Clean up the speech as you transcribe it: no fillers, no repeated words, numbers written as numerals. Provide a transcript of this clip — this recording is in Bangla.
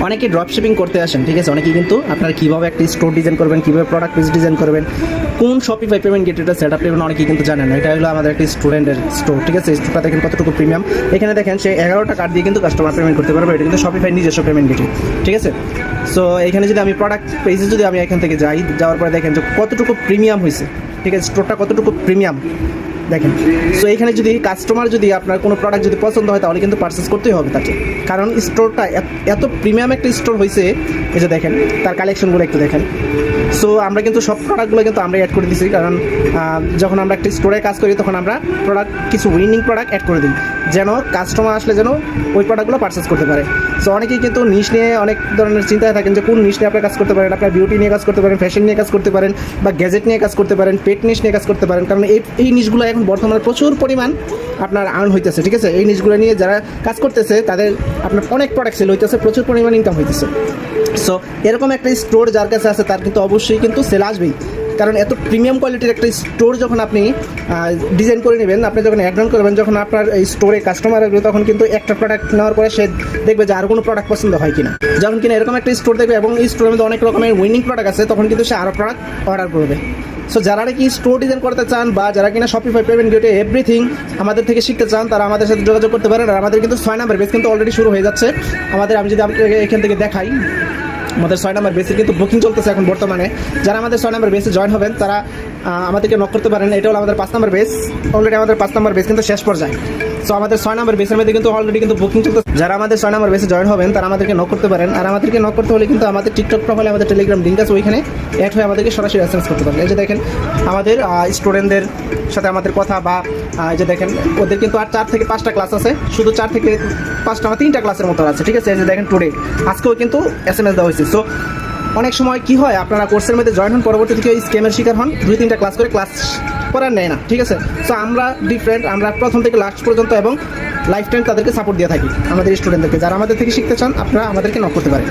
অনেকে ড্রপ শিপিং করতে আসেন, ঠিক আছে, অনেকেই কিন্তু আপনারা কীভাবে একটা স্টোর ডিজাইন করবেন, কীভাবে প্রোডাক্ট পেজ ডিজাইন করবেন, কোন শপিফাই পেমেন্ট গেটওয়েটা সেট আপ করবেন অনেকেই কিন্তু জানেন না। এটা হলো আমাদের একটা স্টুডেন্টের স্টোর, ঠিক আছে। স্টোরটা দেখেন কতটুকু প্রিমিয়াম। এখানে দেখেন সে 11টা কার্ড দিয়ে কিন্তু কাস্টমার পেমেন্ট করতে পারবে। এটা কিন্তু শপিফাই নিজস্ব পেমেন্ট গেটওয়ে, ঠিক আছে। সো এখানে যদি আমি প্রোডাক্ট পেজে যদি আমি এখান থেকে যাই, যাওয়ার পরে দেখেন যে কতটুকু প্রিমিয়াম হয়েছে, ঠিক আছে, স্টোরটা কতটুকু প্রিমিয়াম দেখেন। সো এখানে যদি কাস্টমার যদি আপনার কোনো প্রোডাক্ট যদি পছন্দ হয় তাহলে কিন্তু পারচেস করতেই হবে তাকে, কারণ স্টোরটা এত প্রিমিয়াম একটা স্টোর হয়েছে। এই যে দেখেন তার কালেকশনগুলো একটু দেখেন। সো আমরা কিন্তু সব প্রোডাক্টগুলো কিন্তু আমরা অ্যাড করে দিয়েছি, কারণ যখন আমরা একটা স্টোরে কাজ করি তখন আমরা কিছু উইনিং প্রোডাক্ট অ্যাড করে দিই, যেন কাস্টমার আসলে যেন ওই প্রোডাক্টগুলো পারচেস করতে পারে। সো অনেকেই কিন্তু নিশ নিয়ে অনেক ধরনের চিন্তায় থাকেন যে কোন নিশ নিয়ে আপনার কাজ করতে পারেন। আপনার বিউটি নিয়ে কাজ করতে পারেন, ফ্যাশন নিয়ে কাজ করতে পারেন, বা গ্যাজেট নিয়ে কাজ করতে পারেন, পেট নিশ নিয়ে কাজ করতে পারেন, কারণ এই নিশগুলো এখন বর্তমানে প্রচুর পরিমাণ আপনার আর্ন হইতেছে, ঠিক আছে। এই নিশগুলো নিয়ে যারা কাজ করতেছে তাদের আপনার অনেক প্রোডাক্ট সেল হইতেছে, প্রচুর পরিমাণ ইনকাম হইতেছে। সো এরকম একটা স্টোর যার কাছে আছে তার কিন্তু অবশ্যই কিন্তু সেল আসবেই, কারণ এত প্রিমিয়াম কোয়ালিটির একটা স্টোর যখন আপনি ডিজাইন করে নেবেন, আপনি যখন অ্যাড রান করবেন, যখন আপনার এই স্টোরে কাস্টমার আসবে তখন কিন্তু একটা প্রোডাক্ট নেওয়ার পরে সে দেখবে যে আরও কোনো প্রোডাক্ট পছন্দ হয় কিনা। যখন কিনা এরকম একটা স্টোর দেখবে এবং এই স্টোরের মধ্যে অনেক রকমের উইনিং প্রোডাক্ট আছে, তখন কিন্তু সে আরও প্রোডাক্ট অর্ডার করবে। সো যারা নাকি স্টোর ডিজাইন করতে চান বা যারা কিনা শপিফাই পেমেন্ট গেটওয়ে এভরিথিং আমাদের থেকে শিখতে চান, তারা আমাদের সাথে যোগাযোগ করতে পারেন। আর আমাদের কিন্তু 6 নম্বর বেস কিন্তু অলরেডি শুরু হয়ে যাচ্ছে আমাদের। আমি যদি আপনাকে এখান থেকে দেখাই, আমাদের 6 নম্বর বেসের কিন্তু বুকিং চলতেছে এখন বর্তমানে। যারা আমাদের 6 নম্বর বেসে জয়েন হবেন তারা আমাদেরকে নক করতে পারেন। এটা হলো আমাদের 5 নম্বর বেস। অলরেডি আমাদের 5 নম্বর বেস কিন্তু শেষ পর্যায়ে। সো আমাদের 6 নম্বর বেসের মধ্যে কিন্তু অলরেডি কিন্তু বুকিং চলতেছে। যারা আমাদের 6 নম্বর বেসে জয়েন হবেন তারা আমাদেরকে নক করতে পারেন। আর আমাদেরকে নক করতে হলে কিন্তু আমাদের টিকটক প্রোফাইলে আমাদের টেলিগ্রাম লিঙ্ক আছে, ওইখানে অ্যাড হয়ে আমাদেরকে সরাসরি এসএমএস করতে পারেন। এই যে দেখেন আমাদের স্টুডেন্টদের সাথে আমাদের কথা, বা এই যে দেখেন ওদের কিন্তু আর 4 থেকে 5টা ক্লাস আছে, শুধু 4 থেকে 5টা বা 3টা ক্লাসের মতো আছে, ঠিক আছে। এই যে দেখেন টুডে আজকেও কিন্তু এসএমএস দেওয়া হয়েছে। সো অনেক সময় কি হয়, আপনারা কোর্সের মধ্যে জয়েন হন, পরবর্তী থেকে স্ক্যামের শিকার হন, 2-3টা ক্লাস করে ক্লাস করার নেয় না, ঠিক আছে। সো আমরা ডিফারেন্ট, আমরা প্রথম থেকে লাস্ট পর্যন্ত এবং লাইফ টাইম তাদেরকে সাপোর্ট দিয়ে থাকি আমাদের স্টুডেন্টদেরকে। যারা আমাদের থেকে শিখতে চান আপনারা আমাদেরকে নক করতে পারেন।